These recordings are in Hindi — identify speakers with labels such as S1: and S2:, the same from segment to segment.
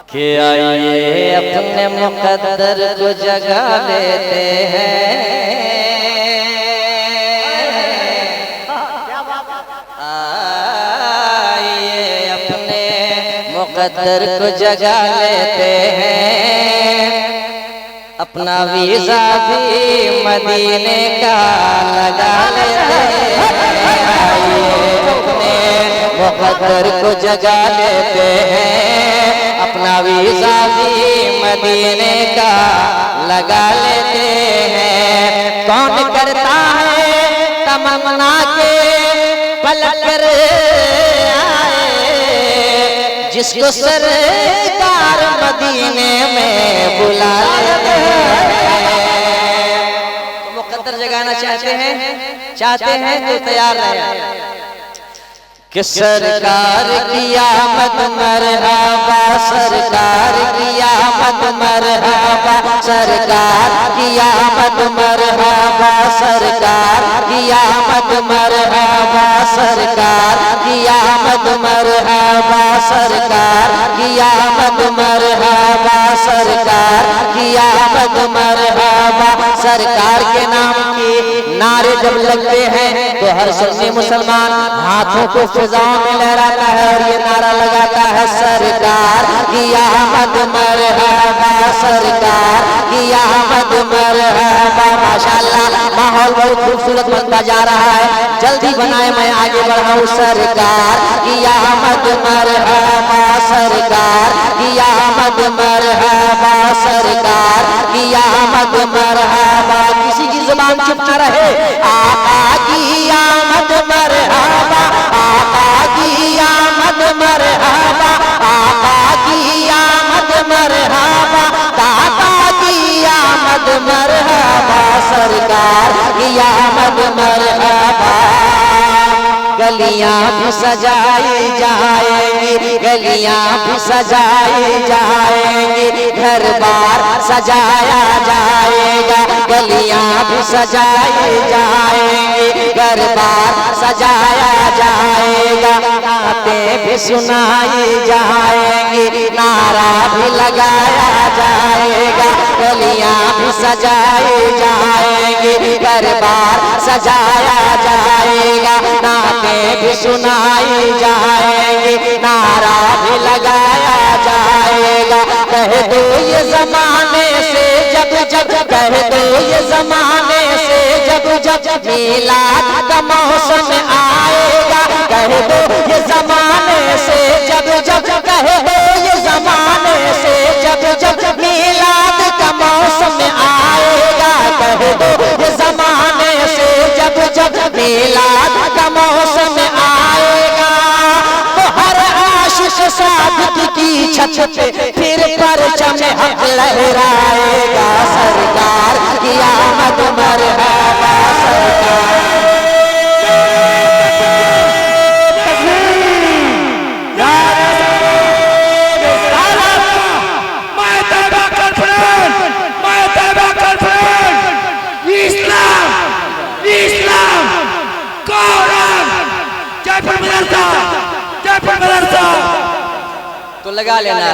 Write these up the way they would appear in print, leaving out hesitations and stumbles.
S1: कि आइए अपने मुकद्दर को जगा लेते हैं, आइए अपने मुकद्दर को जगा लेते हैं, अपना वीज़ा भी मदीने का लगा लेते हैं। आइए अपने मुकद्दर को जगा लेते हैं, अपना वीज़ा भी मदीने का लगा लेते हैं। कौन करता है तमन्ना के पलट कर आए, जिसको सरकार मदीने में बुला लेते हैं। तो मुकद्दर जगाना चाहते हैं तो तैयार रहें कि सरकार की आमद मरहबा, सरकार की आमद मरहबा, सरकार की आमद मरहबा, सरकार की आमद मरहबा, सरकार की आमद मरहबा, सरकार की आमद मरहबा, सरकार की आमद मरहबा। सरकार के नाम के नारे जब लगते हैं तो हर सुन्नी मुसलमान हाथों को फिजाओं में लहराता है और ये नारा लगाता है, सरकार की आमद मरहबा, सरकार की आमद मरहबा। माशाअल्लाह माहौल बहुत खूबसूरत बनता जा रहा है, जल्दी बनाए मैं आगे बढ़ाऊं। सरकार की आमद मरहबा, सरकार की आमद मरहबा, सरकार की आमद मरहबा। किसी की जुबान चुप न रहे। आका की आमद मरहबा, आका की आमद मरहबा, आका की आमद मरहबा, दाता की आमद मरहबा, सरकार की आमद मरहबा। गलियां भी सजाई जाएंगी, गलियां भी सजाई जाएंगी, घर बार सजाया जाएगा, गलियां भी सजाई जाएंगी, घर बार सजाया जाएगा, बातें भी सुनाई जाएंगी, नारा भी लगाया जाएगा, गलियां भी सजाई जाएंगी, घर बार सजाया जाएगा, नातें भी सुनाई जाएंगी, नारा भी लगाया जाएगा। कह दो ये जमाने से जब जब, कह दो ये जमाने से जब जब मीलाद का मौसम आएगा, कह दो ये जमाने से जब जब, कह दो ये जमाने से जब जब मीलाद का मौसम आएगा, कह दो ये जमाने से जब जब मीलाद का मौसम आएगा। तो हर आशिक सादिक की छत पे फिर परचम हक लहराएगा, सरकार की आमद मरहबा, सरकार। तो लगा लेना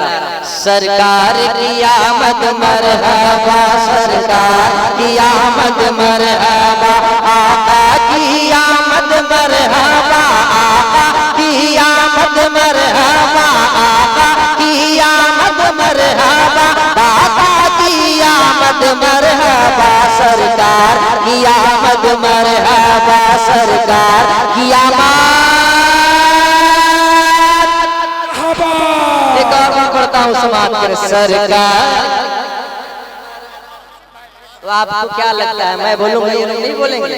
S1: सरकार की आमद मरहबा, सरकार की आमद मरहबा, आका की आमद मरहबा, आका की आमद मरहबा, आका की आमद मरहबा, आका की आमद मरहबा, सरकार की आमद मरहबा, सरकार की आमद। पढ़ता हूँ समाज कर सरकार। तो आपको क्या लगता है मैं बोलूंगा ये लोग नहीं बोलेंगे?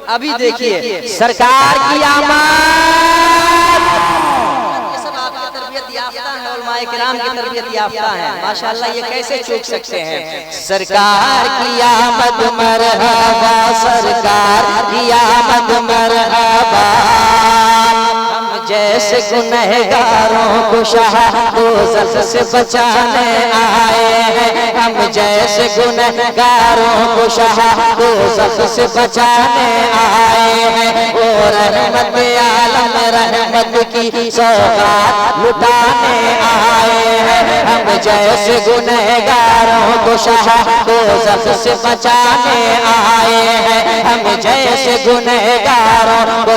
S1: अभी देखिए सरकार की आमद। ये सब आपकी तरबियत याफ्ता है, उलमाए किराम की तरबियत याफ्ता है, माशाअल्लाह, ये कैसे चूक सकते हैं? सरकार की आमद मरहबा, सरकार की आमद मरहबा। जैसे गुनहगारों को शाह दोज़ख से बचाने आए हैं, हम जैसे गुनहगारों को शाह दोज़ख से बचाने आए हैं, वो रहमत आलम रहमत की सौगात लुटाने आए हैं, हम जैसे गुनहगारों को दोज़ख से बचाने आए हैं। हम जैसे गुनहगारों को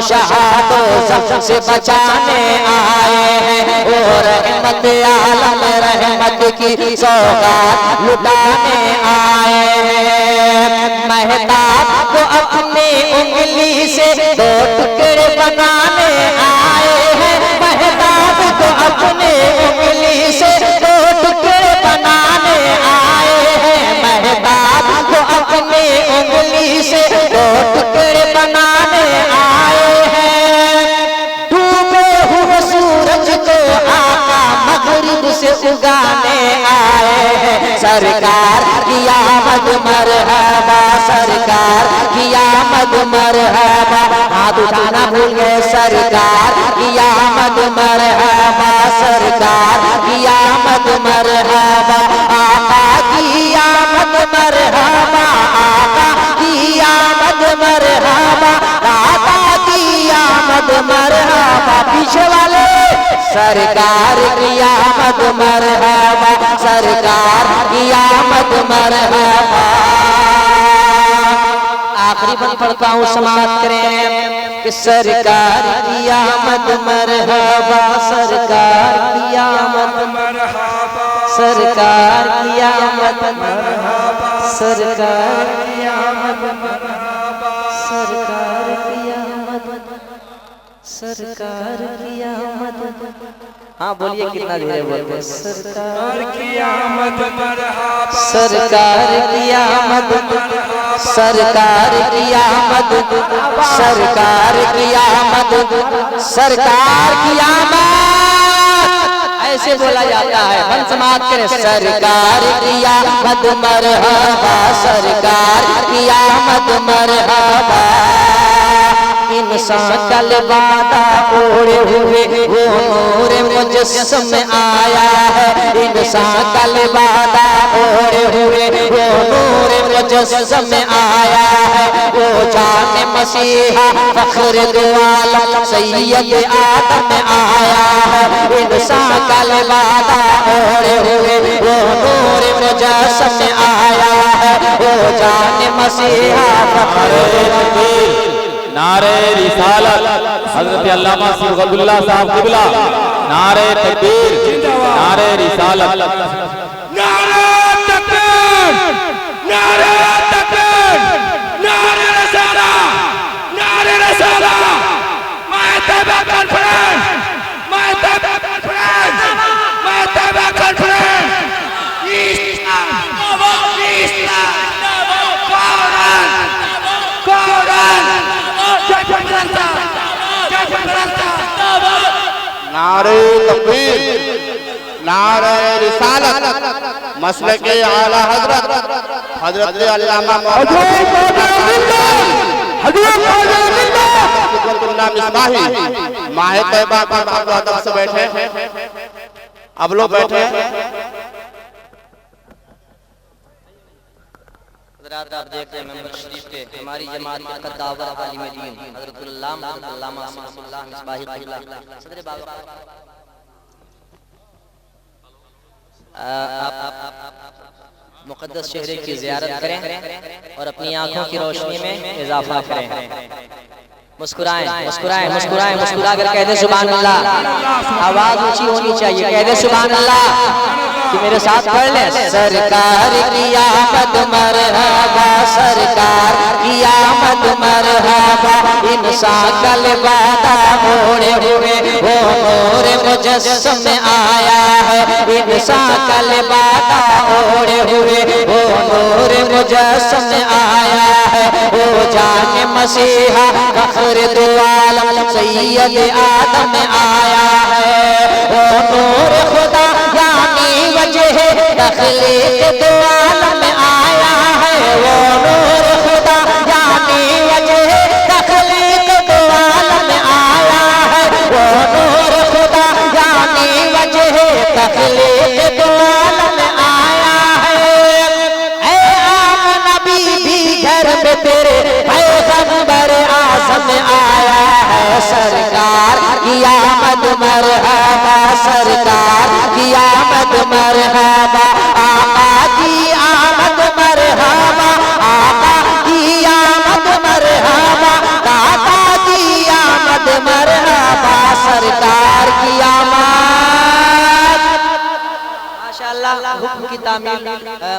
S1: दोज़ख से बचाने आए हैं। ओ रहमत आलम रहमत की सौगात लुटाने आए हैं। महताब को अपनी उंगली से दो टुकड़े बनाने आए हैं। महताब को अपनी उंगली से दो टुकड़े बनाने आए हैं। महताब को अपनी उंगली से दो टुकड़े बनाने आए हैं। डूबे हुए सूरज को आका मगरिब से उगाने आए हैं। सरकार की आमद मरहबा, सरकार की आमद मरहबा। हाथ उठाना भूल गए। सरकार की आमद मरहबा, सरकार की आमद मरहबा। आका की आमद मरहबा, आका की आमद मरहबा, आका की आमद मरहबा। पीछे वाले सरकार की आमद मरहबा, सरकार की आमद मरहबा। आखिरी बंद पढ़ता हूँ, समाप्त करें कि सरकार की आमद मरहबा, सरकार की आमद मरहबा, सरकार की आमद मरहबा, सरकार की आमद मरहबा, सरकार की आमद, सरकार की आमद। हाँ बोलिए, कितना धीरे बोलते। सरकार की आमद मरहबा, सरकार की आमद, सरकार की आमद, सरकार की आमद, सरकार की आमद। ऐसे बोला जाता है। बन समाप्त करें। सरकार की आमद मरहबा, सरकार की आमद मरहबा। इंसान का लिबादा ओढ़े हुए वो नूर मुजस्सम में आया है। इंसान का लिबादा ओढ़े हुए वो नूर मुजस्सम में आया है। वो जाने मसीहा फख्र दो आलम सैयद आदम में आया है। इंसान का लिबादा ओढ़े हुए वो नूर मुजस्सम में आया है। वो जाने मसीहा फख्र
S2: नारे रिसालत हजरत अल्लामा सिबगतुल्लाह साहब क़िबला। नारे तकबीर, नारे रिसालत,
S3: नारे तकबीर, नारे तकबीर, नारे रिसालत, नारे रिसालत। महतबा कॉन्फ्रेंस, महतबा कॉन्फ्रेंस, महतबा कॉन्फ्रेंस। इस्लाम, इस्लाम, कुरान, कुरान।
S4: नारे तकबीर, नारे रिसालत, मसलके आला हजरत हजरत अल्लामा मिसबाही माहे तैयबा पर अदब से बैठे। अब लोग बैठे।
S1: आप देख रहे हैं मेंबर शरीफ के हमारी जमात के कद्दावर आलिम दीन हज़रत अल्लामा सिमसुल्लाह मिसबाही क़िबला सदर बाबा। आप मुक़द्दस चेहरे की ज़ियारत करें और अपनी आंखों की रोशनी में इजाफा करें। मुस्कुराएं, मुस्कुराएं, मुस्कुराएं, मुस्कुरा कर कह दे सुभान अल्लाह। आवाज ऊंची होनी चाहिए। कह दे सुभान अल्लाह। कि मेरे साथ पढ़ ले। सरकार की आमद मरहबा, सरकार की आमद मरहबा। इंसान का लिबादा ओढ़े हुए वो नूर मुजस्सम में आया है। इंसान का लिबादा ओढ़े हुए वो नूर मुजस्सम में आया है। वो जाने मसीहा फख्र दो आलम सैयद आदम में आया है। वो नूर खुदा यानी वजह तख्लीक दो आलम में आया है। वो नूर खुदा यानी वजह तख्लीक दो आलम में आया है। वो नूर खुदा यानी वजह तख्लीक दो आलम में आया है। ऐ आम नबी भी घर में तेरे पैगंबर आज़म में आया है। सरकार की आमद मरहबा, सरकार की आमद मरहबा। अल्लाह हुक्म की तामील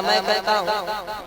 S1: मैं करता हूँ।